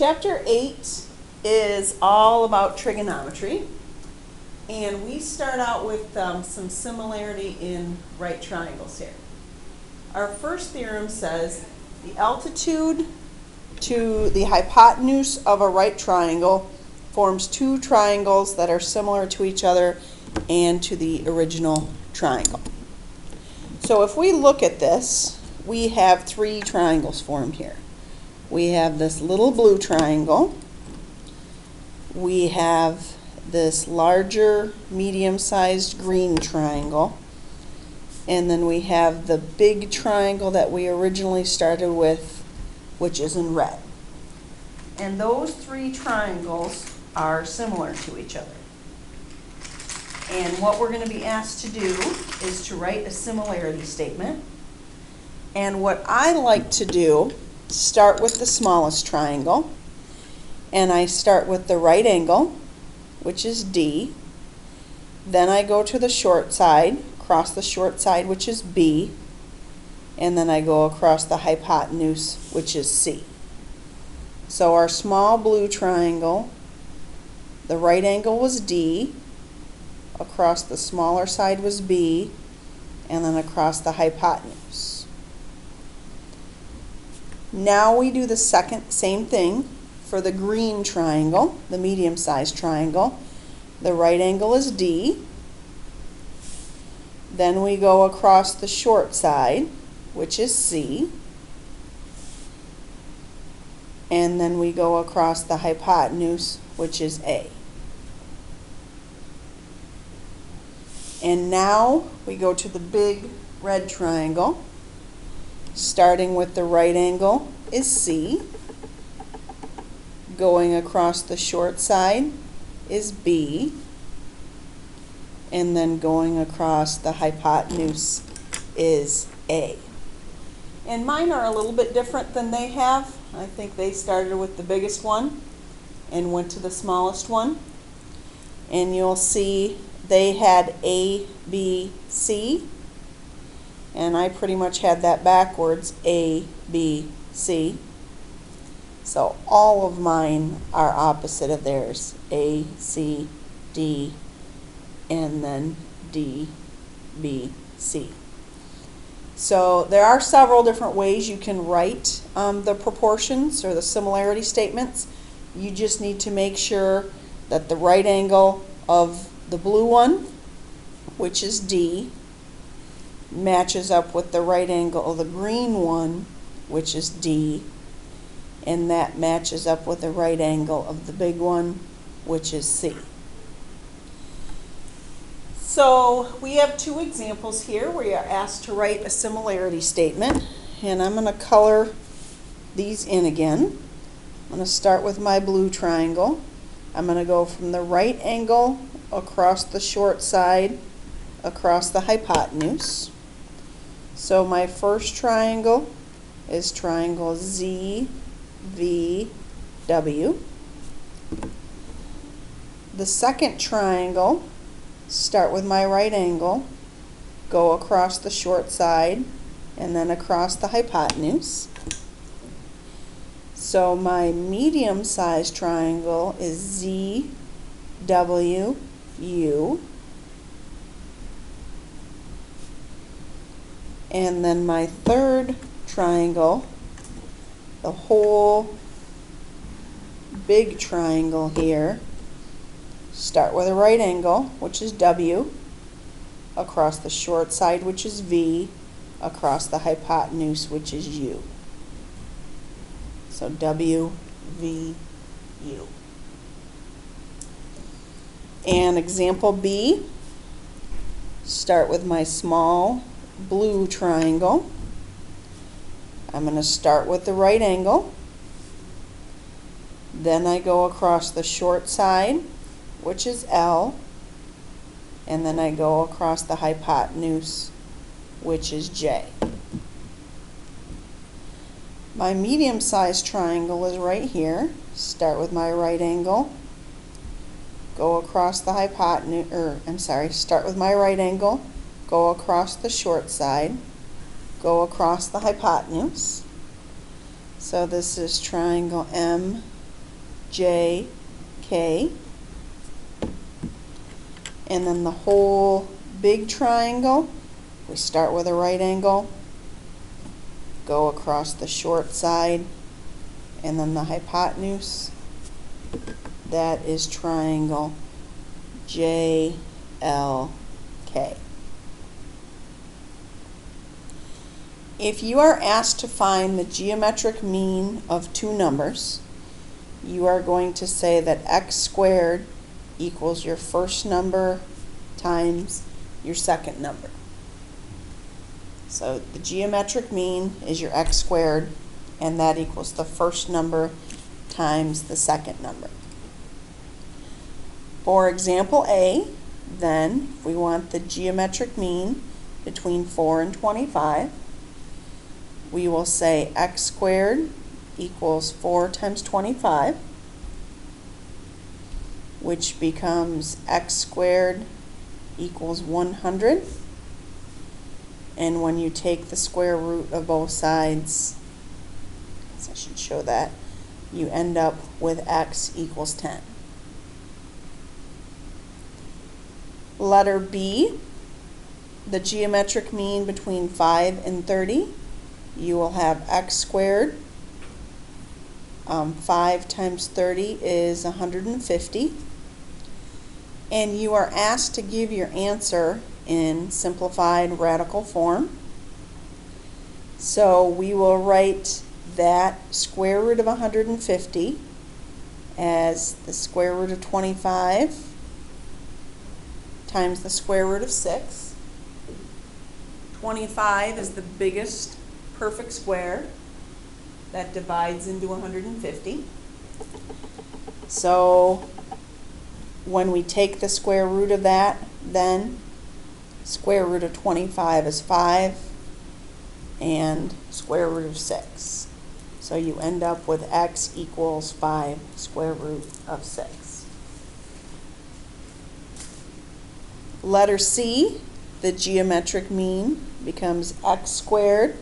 Chapter 8 is all about trigonometry, and we start out with some similarity in right triangles here. Our first theorem says the altitude to the hypotenuse of a right triangle forms two triangles that are similar to each other and to the original triangle. So if we look at this, we have three triangles formed here. We have this little blue triangle, we have this larger medium-sized green triangle, and then we have the big triangle that we originally started with, which is in red. And those three triangles are similar to each other. And what we're going to be asked to do is to write a similarity statement. And what I like to do, start with the smallest triangle, and I start with the right angle, which is D. Then I go to the short side, cross the short side, which is B, and then I go across the hypotenuse, which is C. So our small blue triangle, the right angle was D, across the smaller side was B, and then across the hypotenuse. Now we do the same thing for the green triangle, the medium-sized triangle. The right angle is D. Then we go across the short side, which is C. And then we go across the hypotenuse, which is A. And now we go to the big red triangle. Starting with the right angle is C. Going across the short side is B. And then going across the hypotenuse is A. And mine are a little bit different than they have. I think they started with the biggest one and went to the smallest one. And you'll see they had A, B, C. And I pretty much had that backwards, A, B, C. So all of mine are opposite of theirs, A, C, D, and then D, B, C. So there are several different ways you can write the proportions or the similarity statements. You just need to make sure that the right angle of the blue one, which is D, matches up with the right angle of the green one, which is D, and that matches up with the right angle of the big one, which is C. So we have two examples here where you're asked to write a similarity statement, and I'm going to color these in again. I'm going to start with my blue triangle. I'm going to go from the right angle across the short side across the hypotenuse. So my first triangle is triangle ZVW. The second triangle, start with my right angle, go across the short side, and then across the hypotenuse. So my medium-sized triangle is ZWU. And then my third triangle, the whole big triangle here, start with a right angle, which is W, across the short side, which is V, across the hypotenuse, which is U. So W, V, U. And example B, start with my small blue triangle. I'm going to start with the right angle. Then I go across the short side, which is L, and then I go across the hypotenuse, which is J. My medium-sized triangle is right here. Start with my right angle, go across the hypotenuse, start with my right angle, go across the short side, go across the hypotenuse. So this is triangle J, K. And then the whole big triangle, we start with a right angle, go across the short side, and then the hypotenuse. That is triangle JLK. If you are asked to find the geometric mean of two numbers, you are going to say that x squared equals your first number times your second number. So the geometric mean is your x squared, and that equals the first number times the second number. For example A, then, if we want the geometric mean between 4 and 25, we will say x squared equals 4 times 25, which becomes x squared equals 100. And when you take the square root of both sides, I should show that, you end up with x equals 10. Letter B, the geometric mean between 5 and 30, you will have x squared. 5 times 30 is 150. And you are asked to give your answer in simplified radical form. So we will write that square root of 150 as the square root of 25 times the square root of 6. 25 is the biggest perfect square that divides into 150. So when we take the square root of that, then square root of 25 is 5 and square root of 6. So you end up with x equals 5 square root of 6. Letter C, the geometric mean becomes x squared.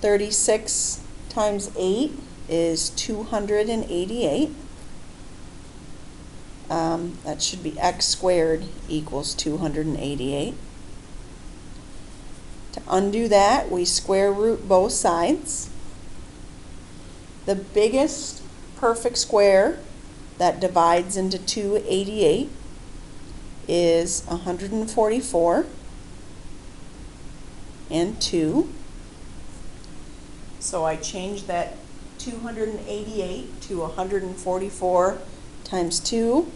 36 times 8 is 288. That should be x squared equals 288. To undo that, we square root both sides. The biggest perfect square that divides into 288 is 144 and 2. So I change that 288 to 144 times 2,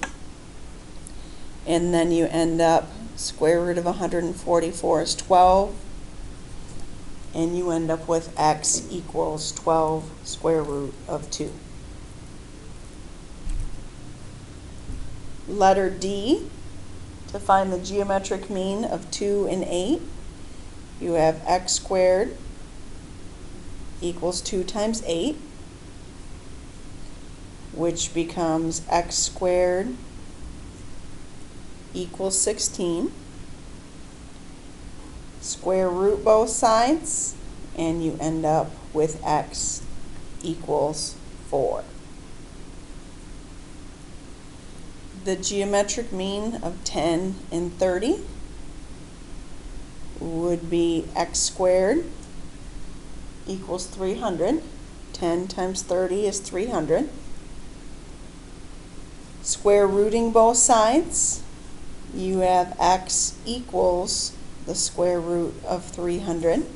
and then you end up square root of 144 is 12, and you end up with x equals 12 square root of 2. Letter D, to find the geometric mean of 2 and 8, you have x squared equals 2 times 8, which becomes x squared equals 16. Square root both sides, and you end up with x equals 4. The geometric mean of 10 and 30 would be x squared equals 300. 10 times 30 is 300. Square rooting both sides, you have x equals the square root of 300.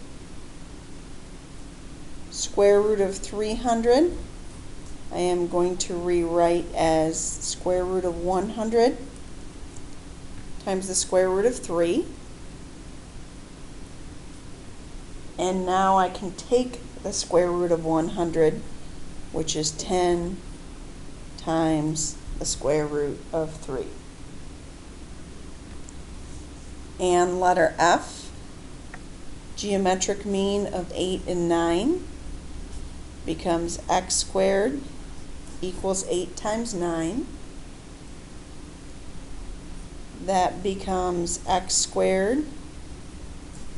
Square root of 300 I am going to rewrite as square root of 100 times the square root of 3. And now I can take the square root of 100, which is 10 times the square root of 3. And letter F, geometric mean of 8 and 9 becomes x squared equals 8 times 9. That becomes x squared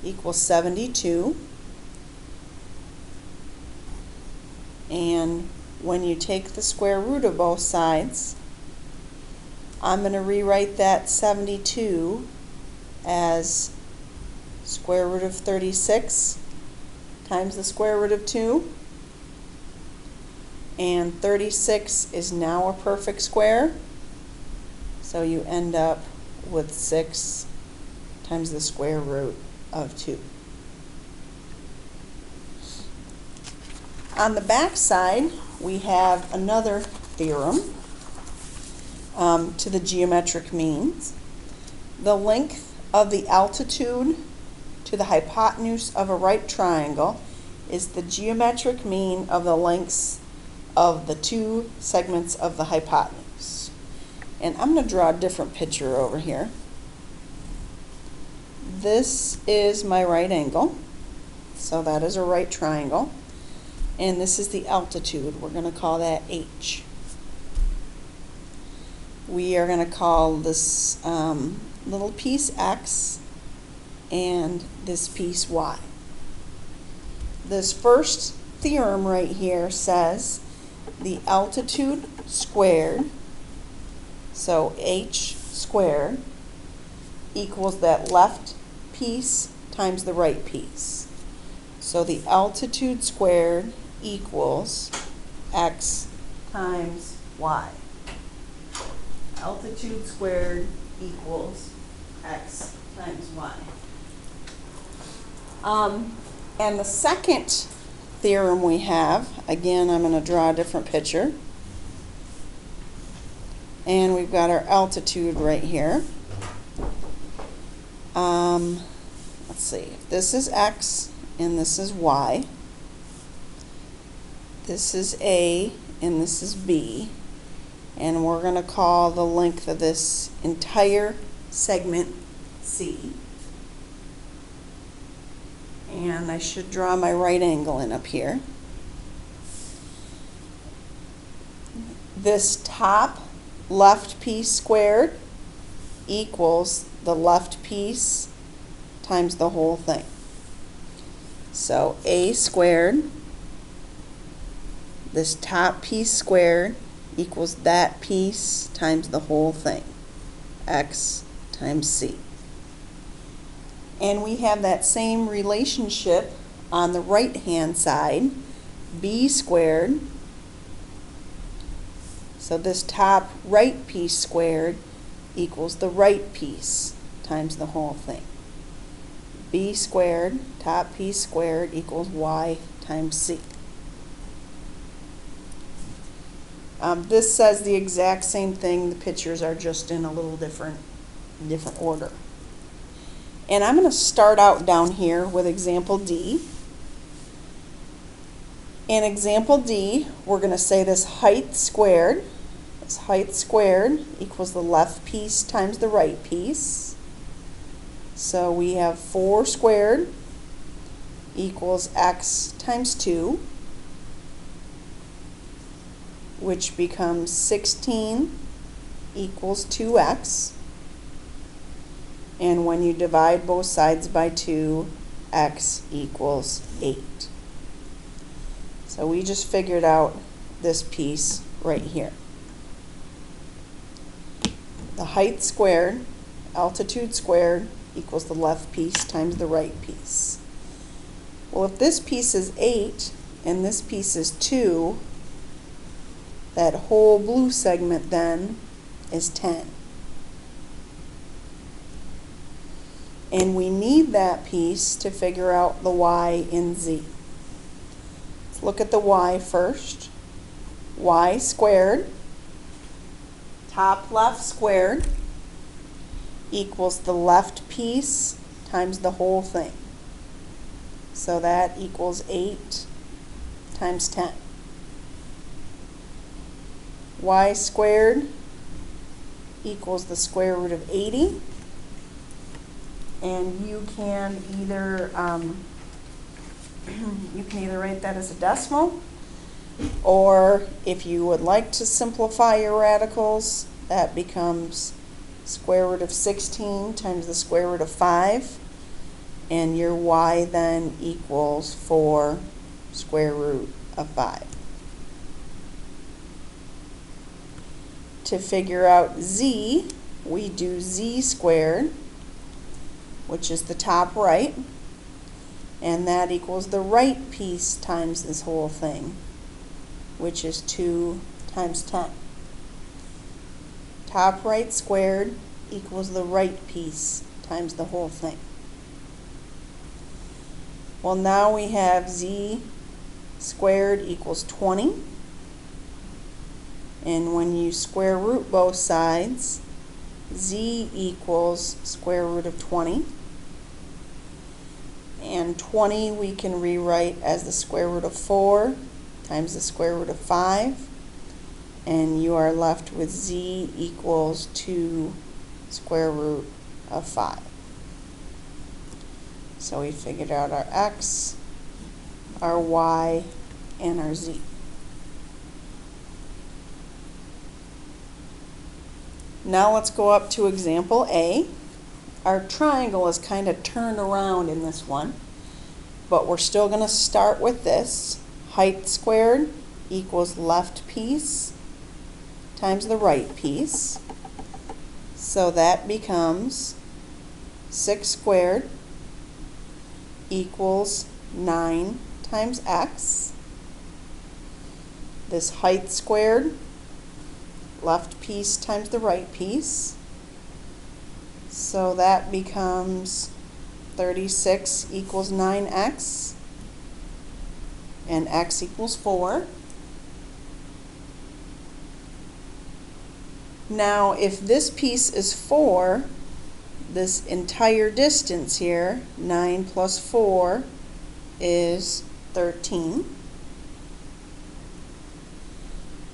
equals 72. And when you take the square root of both sides, I'm going to rewrite that 72 as square root of 36 times the square root of 2. And 36 is now a perfect square, so you end up with 6 times the square root of 2. On the back side, we have another theorem to the geometric means. The length of the altitude to the hypotenuse of a right triangle is the geometric mean of the lengths of the two segments of the hypotenuse. And I'm going to draw a different picture over here. This is my right angle, so that is a right triangle. And this is the altitude. We're going to call that H. We are going to call this little piece X and this piece Y. This first theorem right here says the altitude squared, so H squared, equals that left piece times the right piece. So the altitude squared equals X times Y. Altitude squared equals X times Y. And the second theorem we have, again, I'm going to draw a different picture. And we've got our altitude right here. Let's see, this is X and this is Y. This is A and this is B. And we're going to call the length of this entire segment C. And I should draw my right angle in up here. This top left piece squared equals the left piece times the whole thing. So A squared, this top piece squared, equals that piece times the whole thing, X times C. And we have that same relationship on the right hand side, B squared. So this top right piece squared equals the right piece times the whole thing. B squared, top piece squared, equals Y times C. This says the exact same thing. The pictures are just in a little different order. And I'm going to start out down here with example D. In example D, we're going to say this height squared. This height squared equals the left piece times the right piece. So we have 4 squared equals X times 2, which becomes 16 equals 2X. And when you divide both sides by 2, X equals 8. So we just figured out this piece right here. The height squared, altitude squared, equals the left piece times the right piece. Well, if this piece is 8 and this piece is 2, that whole blue segment then is 10. And we need that piece to figure out the Y in Z. Let's look at the Y first. Y squared, top left squared, equals the left piece times the whole thing. So that equals 8 times 10. Y squared equals the square root of 80. And you can either write that as a decimal, or if you would like to simplify your radicals, that becomes square root of 16 times the square root of 5, and your Y then equals 4 square root of 5. to figure out z, we do z squared, which is the top right, and that equals the right piece times this whole thing, which is 2 times 10. Top right squared equals the right piece times the whole thing. Well, now we have z squared equals 20. And when you square root both sides, z equals square root of 20. And 20 we can rewrite as the square root of 4 times the square root of 5. And you are left with z equals 2 square root of 5. So we figured out our x, our y, and our z. Now let's go up to example A. Our triangle is kind of turned around in this one, but we're still going to start with this. Height squared equals left piece times the right piece. So that becomes 6 squared equals 9 times x. This height squared, left piece times the right piece. So that becomes 36 equals 9x, and x equals 4. Now, if this piece is 4, this entire distance here, 9 plus 4, is 13.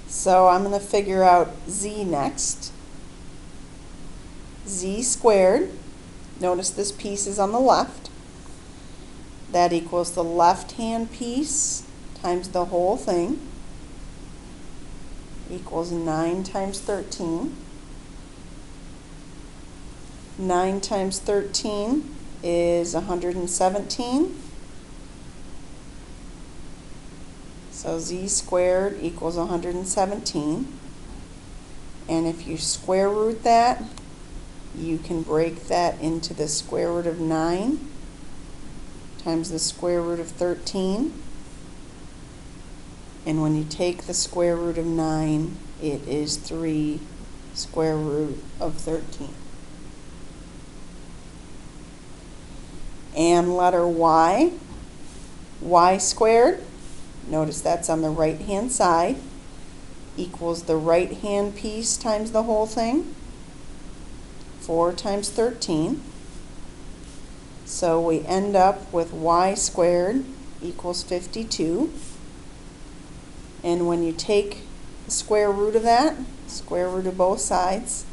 So I'm going to figure out z next. Z squared, notice this piece is on the left. That equals the left-hand piece times the whole thing, equals 9 times 13. 9 times 13 is 117. So z squared equals 117. And if you square root that, you can break that into the square root of 9 times the square root of 13. And when you take the square root of 9, it is 3 square root of 13. And letter y, y squared, notice that's on the right hand side, equals the right hand piece times the whole thing, 4 times 13. So we end up with y squared equals 52. And when you take the square root of that, square root of both sides,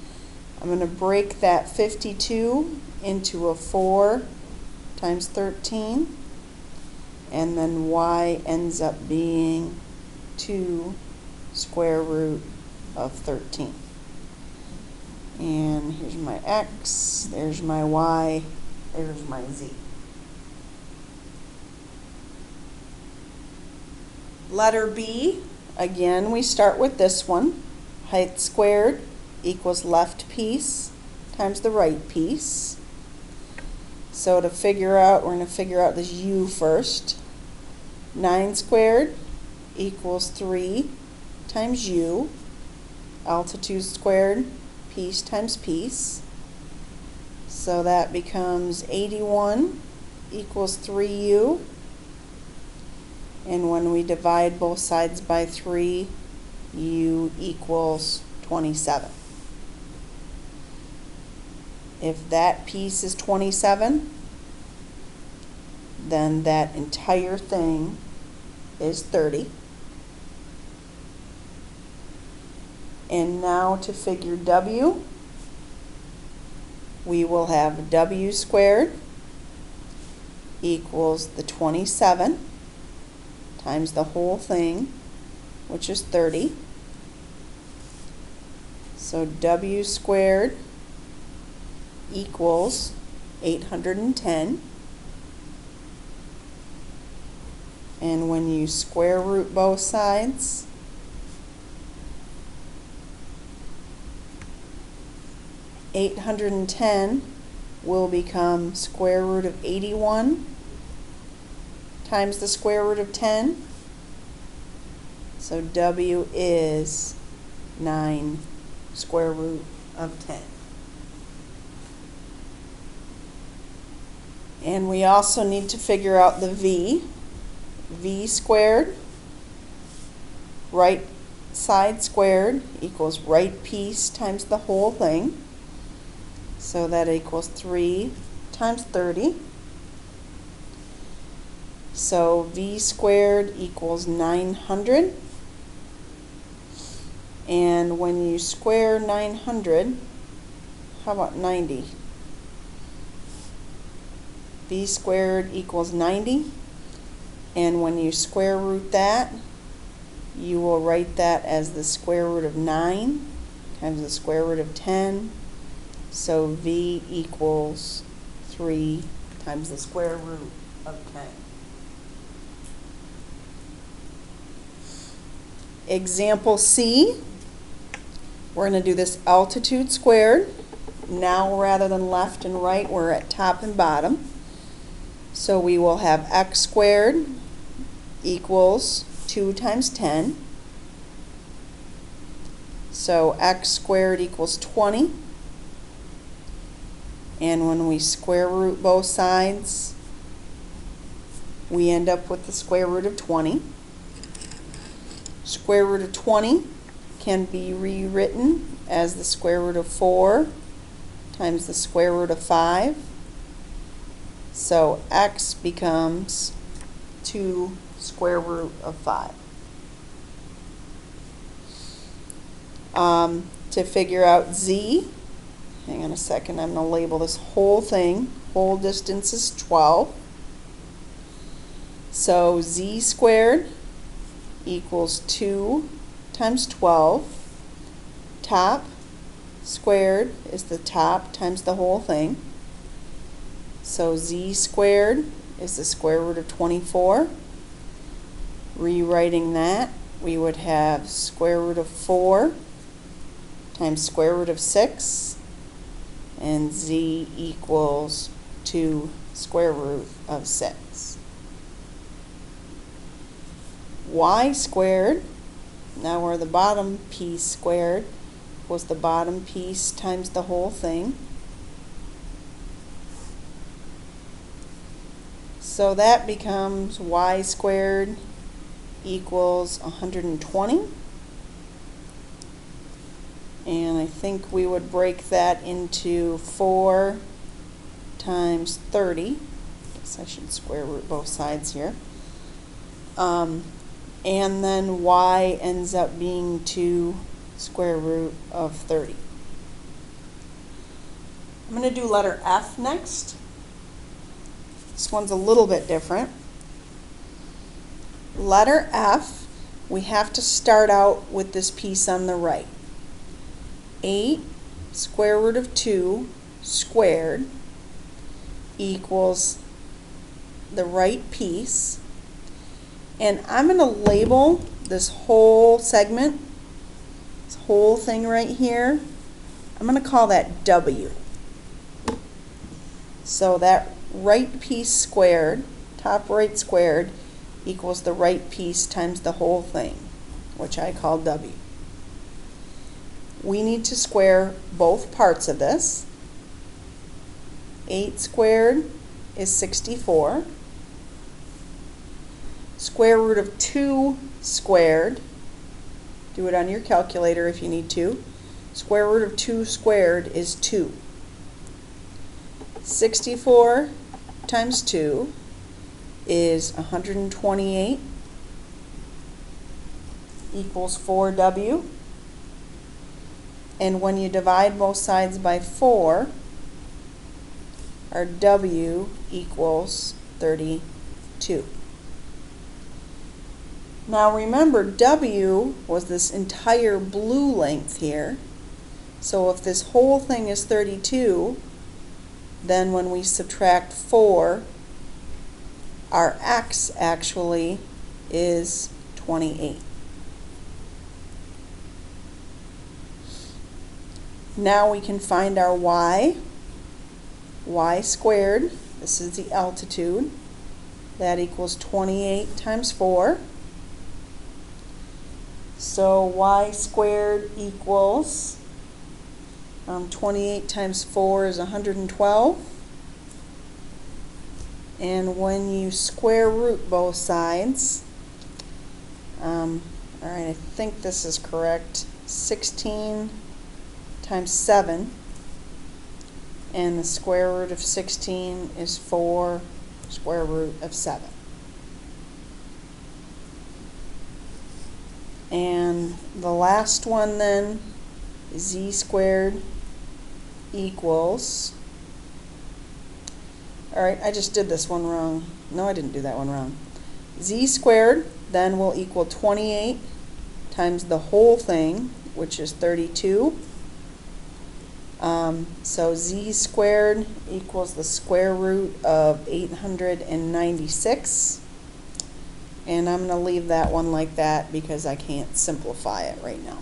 I'm going to break that 52 into a 4 times 13, and then y ends up being 2 square root of 13. And here's my x, there's my y, there's my z. Letter B, again we start with this one. Height squared equals left piece times the right piece. So to figure out, we're going to figure out this u first. 9 squared equals 3 times u. Altitude squared, piece times piece. So that becomes 81 equals 3u. And when we divide both sides by 3, u equals 27. If that piece is 27, then that entire thing is 30. And now to figure w, we will have w squared equals the 27 times the whole thing, which is 30. So w squared equals 810. And when you square root both sides, 810 will become square root of 81 times the square root of 10. So W is 9 square root of 10. And we also need to figure out the V. V squared, right side squared equals right piece times the whole thing. So that equals 3 times 30. So V squared equals 900. And when you square 900, how about 90? V squared equals 90. And when you square root that, you will write that as the square root of 9 times the square root of 10. So V equals 3 times the square root of 10. Example C, we're going to do this altitude squared. Now rather than left and right, we're at top and bottom. So we will have x squared equals 2 times 10. So x squared equals 20. And when we square root both sides, we end up with the square root of 20. Square root of 20 can be rewritten as the square root of 4 times the square root of 5. So x becomes 2 square root of 5. To figure out z, hang on a second, I'm going to label this whole thing. Whole distance is 12. So z squared equals 2 times 12. Top squared is the top times the whole thing. So z squared is the square root of 24. Rewriting that, we would have square root of 4 times square root of 6, and z equals 2 square root of 6. Y squared, now we're the bottom piece squared, was the bottom piece times the whole thing. So that becomes y squared equals 120. And I think we would break that into 4 times 30. I guess I should square root both sides here. And then y ends up being 2 square root of 30. I'm going to do letter F next. This one's a little bit different. Letter F, we have to start out with this piece on the right. 8 square root of 2 squared equals the right piece. And I'm going to label this whole segment, this whole thing right here, I'm going to call that W. So that right piece squared, top right squared, equals the right piece times the whole thing, which I call W. We need to square both parts of this. 8 squared is 64. Square root of 2 squared, do it on your calculator if you need to. Square root of 2 squared is 2. 64 times 2 is 128 equals 4W. And when you divide both sides by 4, our W equals 32. Now remember, W was this entire blue length here. So if this whole thing is 32, then when we subtract 4, our X actually is 28. Now we can find our y. Y squared, this is the altitude, that equals 28 times 4. So y squared equals 28 times 4 is 112. And when you square root both sides, all right, I think this is correct, 16 times 7, and the square root of 16 is 4 square root of 7. And the last one then, z squared equals, all right, I just did this one wrong. No, I didn't do that one wrong. Z squared then will equal 28 times the whole thing, which is 32. So z squared equals the square root of 896. And I'm going to leave that one like that because I can't simplify it right now.